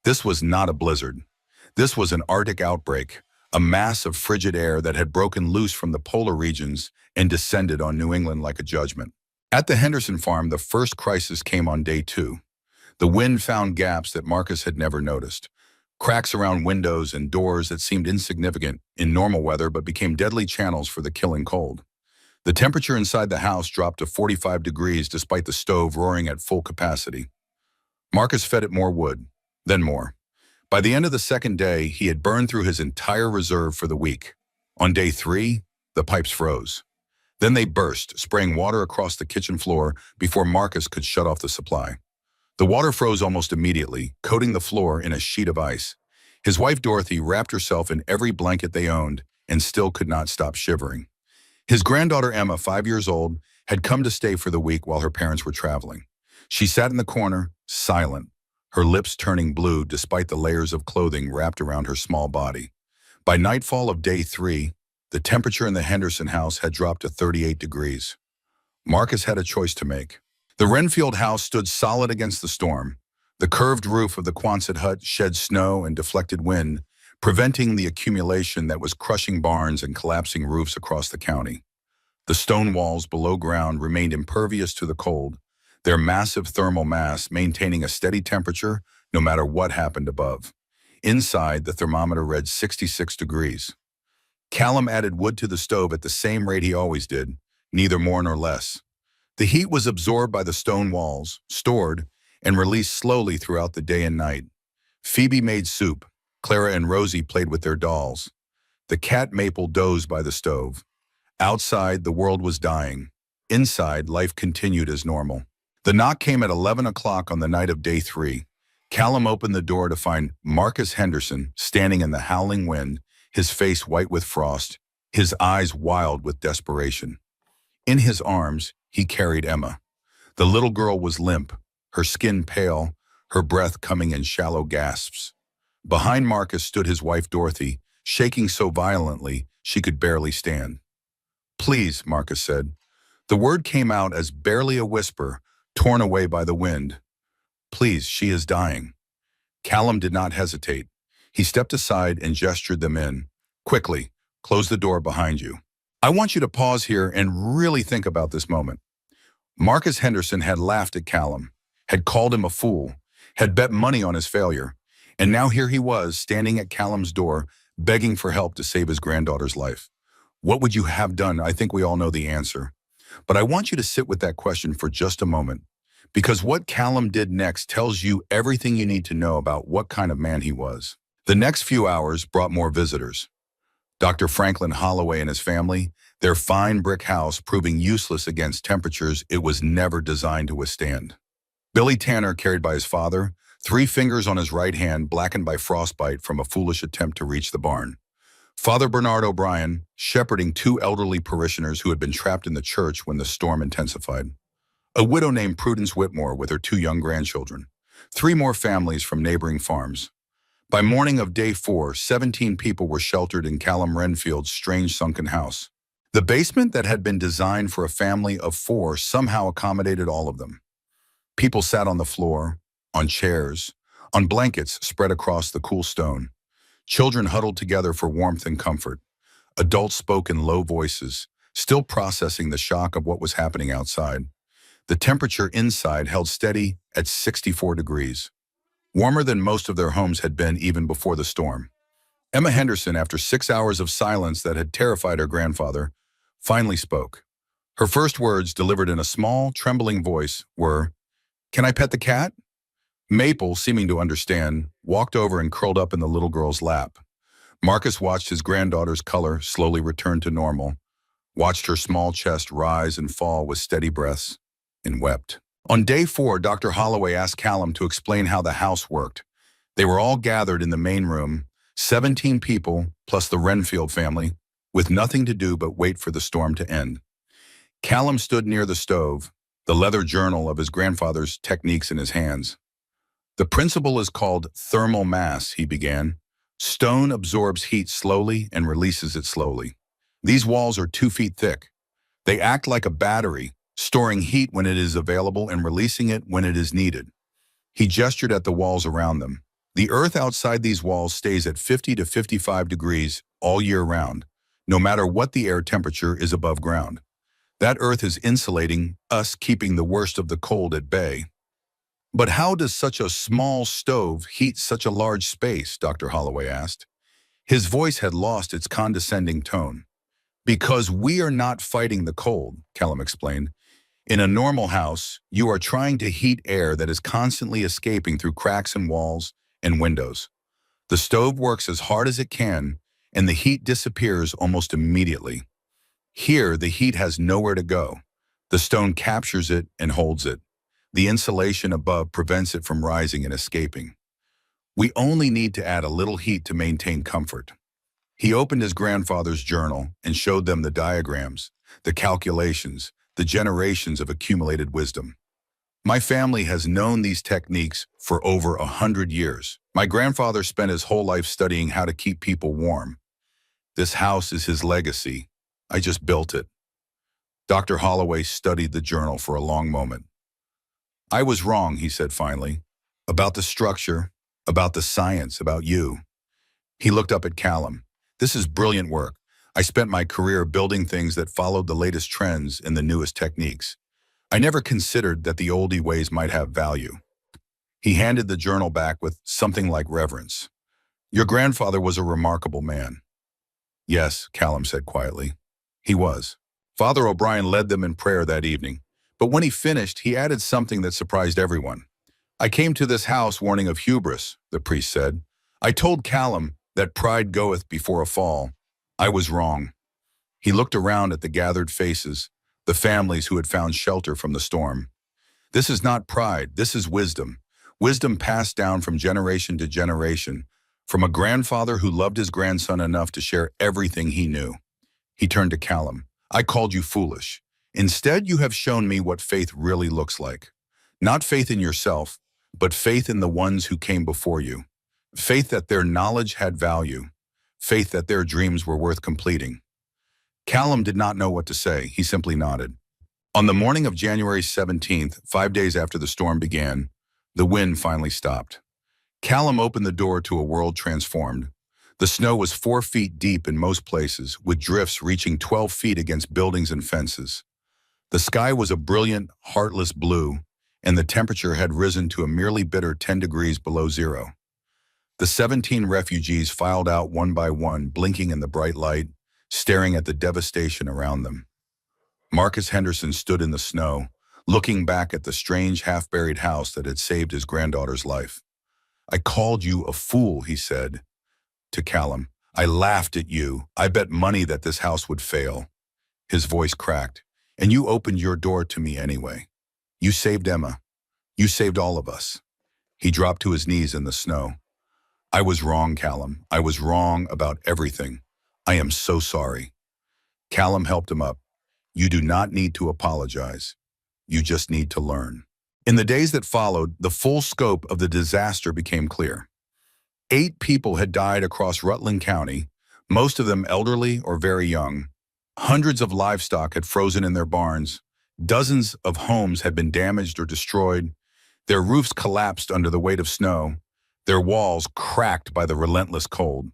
This was not a blizzard. This was an Arctic outbreak, a mass of frigid air that had broken loose from the polar regions and descended on New England like a judgment. At the Henderson farm, the first crisis came on day 2. The wind found gaps that Marcus had never noticed, cracks around windows and doors that seemed insignificant in normal weather but became deadly channels for the killing cold. The temperature inside the house dropped to 45 degrees despite the stove roaring at full capacity. Marcus fed it more wood, then more. By the end of the second day, he had burned through his entire reserve for the week. On day 3, the pipes froze. Then they burst, spraying water across the kitchen floor before Marcus could shut off the supply. The water froze almost immediately, coating the floor in a sheet of ice. His wife Dorothy wrapped herself in every blanket they owned and still could not stop shivering. His granddaughter Emma, 5 years old, had come to stay for the week while her parents were traveling. She sat in the corner, silent, her lips turning blue despite the layers of clothing wrapped around her small body. By nightfall of day 3, the temperature in the Henderson house had dropped to 38 degrees. Marcus had a choice to make. The Renfield house stood solid against the storm. The curved roof of the Quonset hut shed snow and deflected wind, preventing the accumulation that was crushing barns and collapsing roofs across the county. The stone walls below ground remained impervious to the cold, their massive thermal mass maintaining a steady temperature no matter what happened above. Inside, the thermometer read 66 degrees. Callum added wood to the stove at the same rate he always did, neither more nor less. The heat was absorbed by the stone walls, stored, and released slowly throughout the day and night. Phoebe made soup. Clara and Rosie played with their dolls. The cat Maple dozed by the stove. Outside, the world was dying. Inside, life continued as normal. The knock came at 11 o'clock on the night of day 3. Callum opened the door to find Marcus Henderson standing in the howling wind, his face white with frost, his eyes wild with desperation. In his arms, he carried Emma. The little girl was limp, her skin pale, her breath coming in shallow gasps. Behind Marcus stood his wife Dorothy, shaking so violently she could barely stand. Please, Marcus said. The word came out as barely a whisper, torn away by the wind. Please, she is dying. Callum did not hesitate. He stepped aside and gestured them in. Quickly, close the door behind you. I want you to pause here and really think about this moment. Marcus Henderson had laughed at Callum, had called him a fool, had bet money on his failure, and now here he was, standing at Callum's door, begging for help to save his granddaughter's life. What would you have done? I think we all know the answer. But I want you to sit with that question for just a moment, because what Callum did next tells you everything you need to know about what kind of man he was. The next few hours brought more visitors. Dr. Franklin Holloway and his family, their fine brick house proving useless against temperatures it was never designed to withstand. Billy Tanner, carried by his father, 3 fingers on his right hand blackened by frostbite from a foolish attempt to reach the barn. Father Bernard O'Brien, shepherding 2 elderly parishioners who had been trapped in the church when the storm intensified. A widow named Prudence Whitmore with her 2 young grandchildren. 3 more families from neighboring farms. By morning of day 4, 17 people were sheltered in Callum Renfield's strange sunken house. The basement that had been designed for a family of 4 somehow accommodated all of them. People sat on the floor, on chairs, on blankets spread across the cool stone. Children huddled together for warmth and comfort. Adults spoke in low voices, still processing the shock of what was happening outside. The temperature inside held steady at 64 degrees. Warmer than most of their homes had been even before the storm. Emma Henderson, after 6 hours of silence that had terrified her grandfather, finally spoke. Her first words, delivered in a small, trembling voice, were, "Can I pet the cat?" Maple, seeming to understand, walked over and curled up in the little girl's lap. Marcus watched his granddaughter's color slowly return to normal, watched her small chest rise and fall with steady breaths, and wept. On day 4, Dr. Holloway asked Callum to explain how the house worked. They were all gathered in the main room, 17 people plus the Renfield family, with nothing to do but wait for the storm to end. Callum stood near the stove, the leather journal of his grandfather's techniques in his hands. "The principle is called thermal mass," he began. "Stone absorbs heat slowly and releases it slowly. These walls are 2 feet thick. They act like a battery, storing heat when it is available and releasing it when it is needed." He gestured at the walls around them. "The earth outside these walls stays at 50 to 55 degrees all year round, no matter what the air temperature is above ground. That earth is insulating us, keeping the worst of the cold at bay." "But how does such a small stove heat such a large space?" Dr. Holloway asked. His voice had lost its condescending tone. "Because we are not fighting the cold," Callum explained. "In a normal house, you are trying to heat air that is constantly escaping through cracks in walls and windows. The stove works as hard as it can, and the heat disappears almost immediately. Here, the heat has nowhere to go. The stone captures it and holds it. The insulation above prevents it from rising and escaping. We only need to add a little heat to maintain comfort." He opened his grandfather's journal and showed them the diagrams, the calculations, the generations of accumulated wisdom. "My family has known these techniques for over 100 years. My grandfather spent his whole life studying how to keep people warm. This house is his legacy. I just built it." Dr. Holloway studied the journal for a long moment. "I was wrong," he said finally, "about the structure, about the science, about you." He looked up at Callum. "This is brilliant work. I spent my career building things that followed the latest trends and the newest techniques. I never considered that the oldie ways might have value." He handed the journal back with something like reverence. "Your grandfather was a remarkable man." "Yes," Callum said quietly. "He was." Father O'Brien led them in prayer that evening, but when he finished, he added something that surprised everyone. "I came to this house warning of hubris," the priest said. "I told Callum that pride goeth before a fall. I was wrong." He looked around at the gathered faces, the families who had found shelter from the storm. "This is not pride, this is wisdom. Wisdom passed down from generation to generation, from a grandfather who loved his grandson enough to share everything he knew." He turned to Callum. "I called you foolish. Instead, you have shown me what faith really looks like. Not faith in yourself, but faith in the ones who came before you. Faith that their knowledge had value. Faith that their dreams were worth completing." Callum did not know what to say. He simply nodded. On the morning of January 17th, 5 days after the storm began, the wind finally stopped. Callum opened the door to a world transformed. The snow was 4 feet deep in most places, with drifts reaching 12 feet against buildings and fences. The sky was a brilliant, heartless blue, and the temperature had risen to a merely bitter 10 degrees below zero. The 17 refugees filed out one by one, blinking in the bright light, staring at the devastation around them. Marcus Henderson stood in the snow, looking back at the strange half-buried house that had saved his granddaughter's life. "I called you a fool," he said to Callum. "I laughed at you. I bet money that this house would fail." His voice cracked. "And you opened your door to me anyway. You saved Emma. You saved all of us." He dropped to his knees in the snow. "I was wrong, Callum. I was wrong about everything. I am so sorry." Callum helped him up. "You do not need to apologize. You just need to learn." In the days that followed, the full scope of the disaster became clear. 8 people had died across Rutland County, most of them elderly or very young. Hundreds of livestock had frozen in their barns. Dozens of homes had been damaged or destroyed. Their roofs collapsed under the weight of snow, their walls cracked by the relentless cold.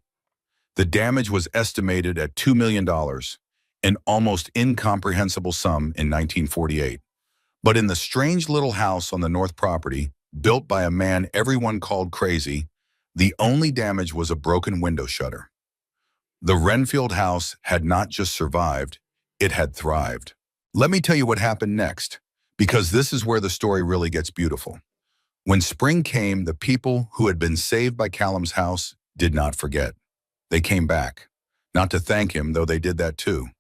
The damage was estimated at $2 million, an almost incomprehensible sum in 1948. But in the strange little house on the north property, built by a man everyone called crazy, the only damage was a broken window shutter. The Renfield house had not just survived, it had thrived. Let me tell you what happened next, because this is where the story really gets beautiful. When spring came, the people who had been saved by Callum's house did not forget. They came back, not to thank him, though they did that too.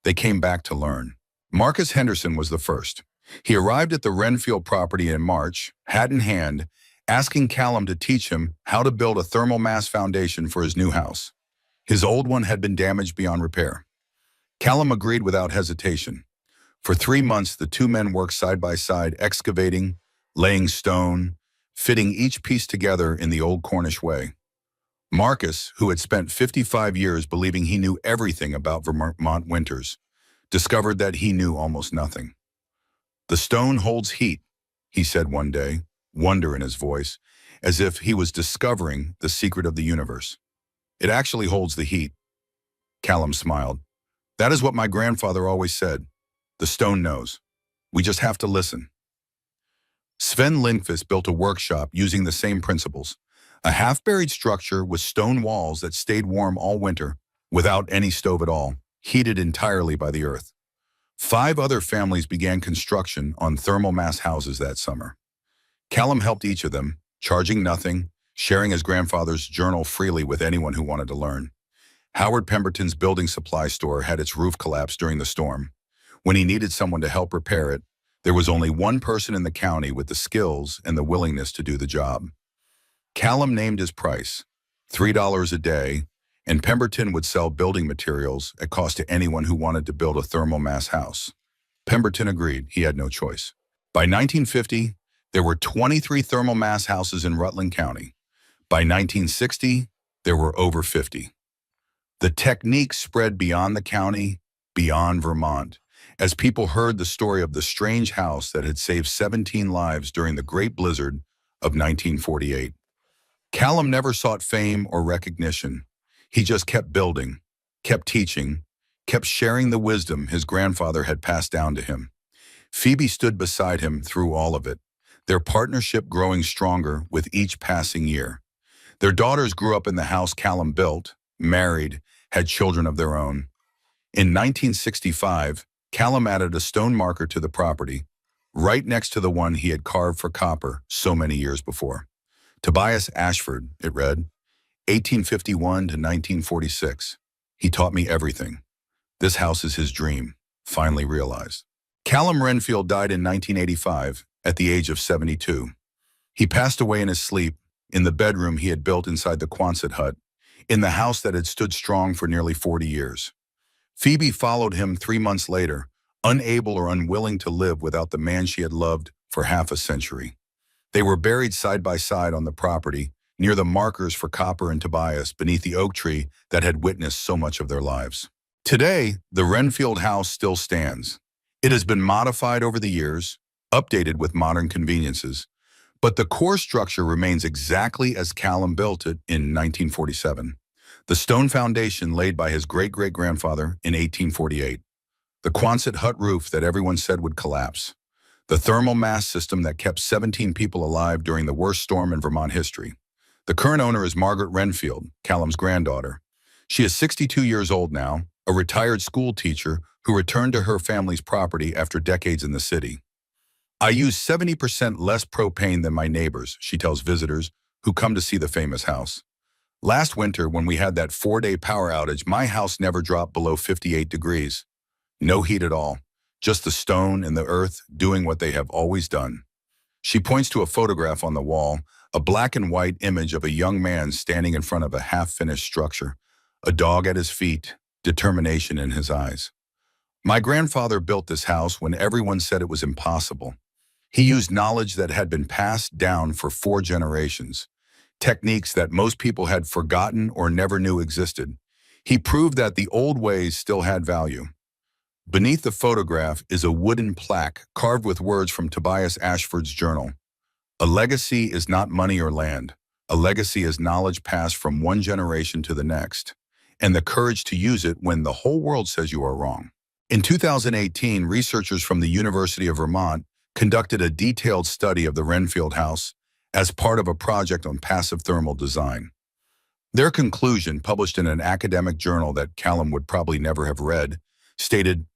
They came back to learn. Marcus Henderson was the first. He arrived at the Renfield property in March, hat in hand, asking Callum to teach him how to build a thermal mass foundation for his new house. His old one had been damaged beyond repair. Callum agreed without hesitation. For 3 months, the two men worked side by side, excavating, laying stone, fitting each piece together in the old Cornish way. Marcus, who had spent 55 years believing he knew everything about Vermont winters, discovered that he knew almost nothing. "The stone holds heat," he said one day, wonder in his voice, as if he was discovering the secret of the universe. "It actually holds the heat." Callum smiled. "That is what my grandfather always said. The stone knows. We just have to listen." Sven Lindqvist built a workshop using the same principles, a half-buried structure with stone walls that stayed warm all winter, without any stove at all, heated entirely by the earth. 5 other families began construction on thermal mass houses that summer. Callum helped each of them, charging nothing, sharing his grandfather's journal freely with anyone who wanted to learn. Howard Pemberton's building supply store had its roof collapse during the storm. When he needed someone to help repair it, there was only one person in the county with the skills and the willingness to do the job. Callum named his price, $3 a day, and Pemberton would sell building materials at cost to anyone who wanted to build a thermal mass house. Pemberton agreed. He had no choice. By 1950, there were 23 thermal mass houses in Rutland County. By 1960, there were over 50. The technique spread beyond the county, beyond Vermont, as people heard the story of the strange house that had saved 17 lives during the Great Blizzard of 1948. Callum never sought fame or recognition. He just kept building, kept teaching, kept sharing the wisdom his grandfather had passed down to him. Phoebe stood beside him through all of it, their partnership growing stronger with each passing year. Their daughters grew up in the house Callum built, married, had children of their own. In 1965, Callum added a stone marker to the property, right next to the one he had carved for copper so many years before. Tobias Ashford, it read, 1851 to 1946. He taught me everything. This house is his dream, finally realized. Callum Renfield died in 1985 at the age of 72. He passed away in his sleep in the bedroom he had built inside the Quonset hut, in the house that had stood strong for nearly 40 years. Phoebe followed him 3 months later, unable or unwilling to live without the man she had loved for half a century. They were buried side by side on the property, near the markers for Copper and Tobias, beneath the oak tree that had witnessed so much of their lives. Today, the Renfield house still stands. It has been modified over the years, updated with modern conveniences, but the core structure remains exactly as Callum built it in 1947. The stone foundation laid by his great-great-grandfather in 1848. The Quonset hut roof that everyone said would collapse. The thermal mass system that kept 17 people alive during the worst storm in Vermont history. The current owner is Margaret Renfield, Callum's granddaughter. She is 62 years old now, a retired school teacher who returned to her family's property after decades in the city. I use 70% less propane than my neighbors, she tells visitors who come to see the famous house. Last winter, when we had that 4-day power outage, my house never dropped below 58 degrees. No heat at all, just the stone and the earth doing what they have always done. She points to a photograph on the wall, a black and white image of a young man standing in front of a half-finished structure, a dog at his feet, determination in his eyes. My grandfather built this house when everyone said it was impossible. He used knowledge that had been passed down for 4 generations, techniques that most people had forgotten or never knew existed. He proved that the old ways still had value. Beneath the photograph is a wooden plaque carved with words from Tobias Ashford's journal. A legacy is not money or land. A legacy is knowledge passed from one generation to the next, and the courage to use it when the whole world says you are wrong. In 2018, researchers from the University of Vermont conducted a detailed study of the Renfield house as part of a project on passive thermal design. Their conclusion, published in an academic journal that Callum would probably never have read, stated,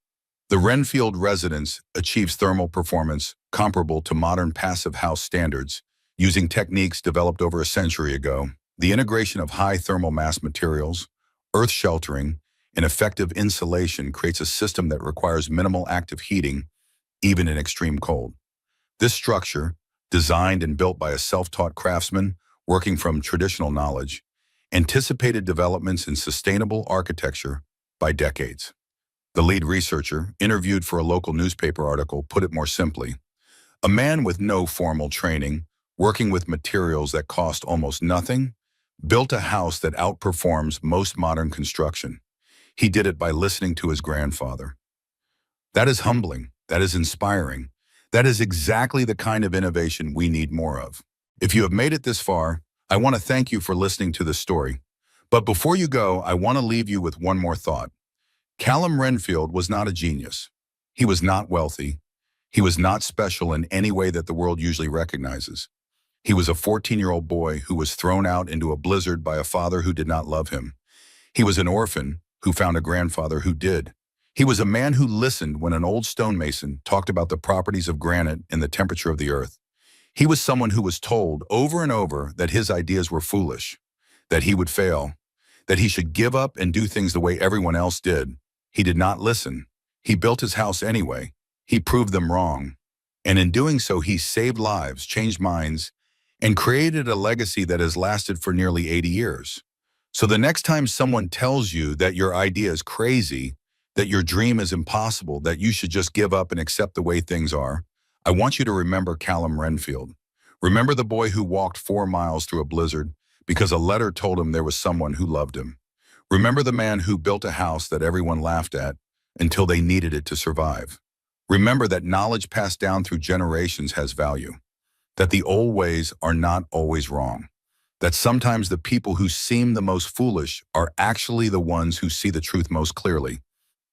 "The Renfield residence achieves thermal performance comparable to modern passive house standards using techniques developed over a century ago. The integration of high thermal mass materials, earth sheltering, and effective insulation creates a system that requires minimal active heating, even in extreme cold. This structure, designed and built by a self-taught craftsman working from traditional knowledge, anticipated developments in sustainable architecture by decades." The lead researcher, interviewed for a local newspaper article, put it more simply. A man with no formal training, working with materials that cost almost nothing, built a house that outperforms most modern construction. He did it by listening to his grandfather. That is humbling. That is inspiring. That is exactly the kind of innovation we need more of. If you have made it this far, I want to thank you for listening to this story. But before you go, I want to leave you with one more thought. Callum Renfield was not a genius. He was not wealthy. He was not special in any way that the world usually recognizes. He was a 14-year-old boy who was thrown out into a blizzard by a father who did not love him. He was an orphan who found a grandfather who did. He was a man who listened when an old stonemason talked about the properties of granite and the temperature of the earth. He was someone who was told over and over that his ideas were foolish, that he would fail, that he should give up and do things the way everyone else did. He did not listen. He built his house anyway. He proved them wrong. And in doing so, he saved lives, changed minds, and created a legacy that has lasted for nearly 80 years. So the next time someone tells you that your idea is crazy, that your dream is impossible, that you should just give up and accept the way things are, I want you to remember Callum Renfield. Remember the boy who walked 4 miles through a blizzard because a letter told him there was someone who loved him. Remember the man who built a house that everyone laughed at until they needed it to survive. Remember that knowledge passed down through generations has value, that the old ways are not always wrong, that sometimes the people who seem the most foolish are actually the ones who see the truth most clearly.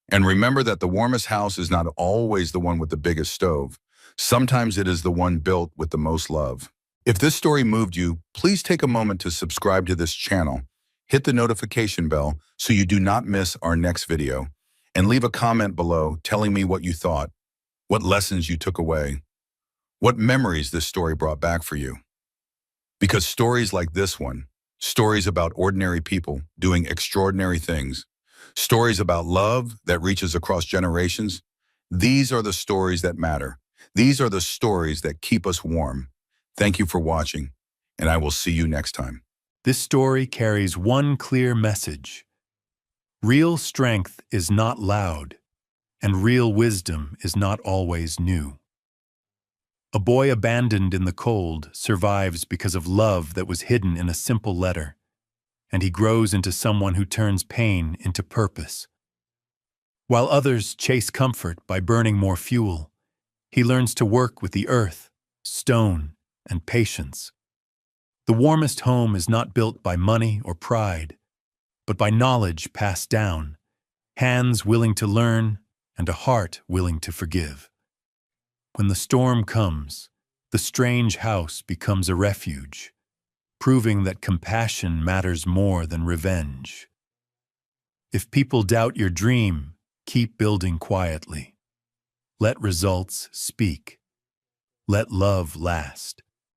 And remember that the warmest house is not always the one with the biggest stove. Sometimes it is the one built with the most love. If this story moved you, please take a moment to subscribe to this channel. Hit the notification bell so you do not miss our next video, and leave a comment below telling me what you thought, what lessons you took away, what memories this story brought back for you. Because stories like this one, stories about ordinary people doing extraordinary things, stories about love that reaches across generations, these are the stories that matter. These are the stories that keep us warm. Thank you for watching, and I will see you next time. This story carries one clear message. Real strength is not loud, and real wisdom is not always new. A boy abandoned in the cold survives because of love that was hidden in a simple letter, and he grows into someone who turns pain into purpose. While others chase comfort by burning more fuel, he learns to work with the earth, stone, and patience. The warmest home is not built by money or pride, but by knowledge passed down, hands willing to learn, and a heart willing to forgive. When the storm comes, the strange house becomes a refuge, proving that compassion matters more than revenge. If people doubt your dream, keep building quietly. Let results speak. Let love last.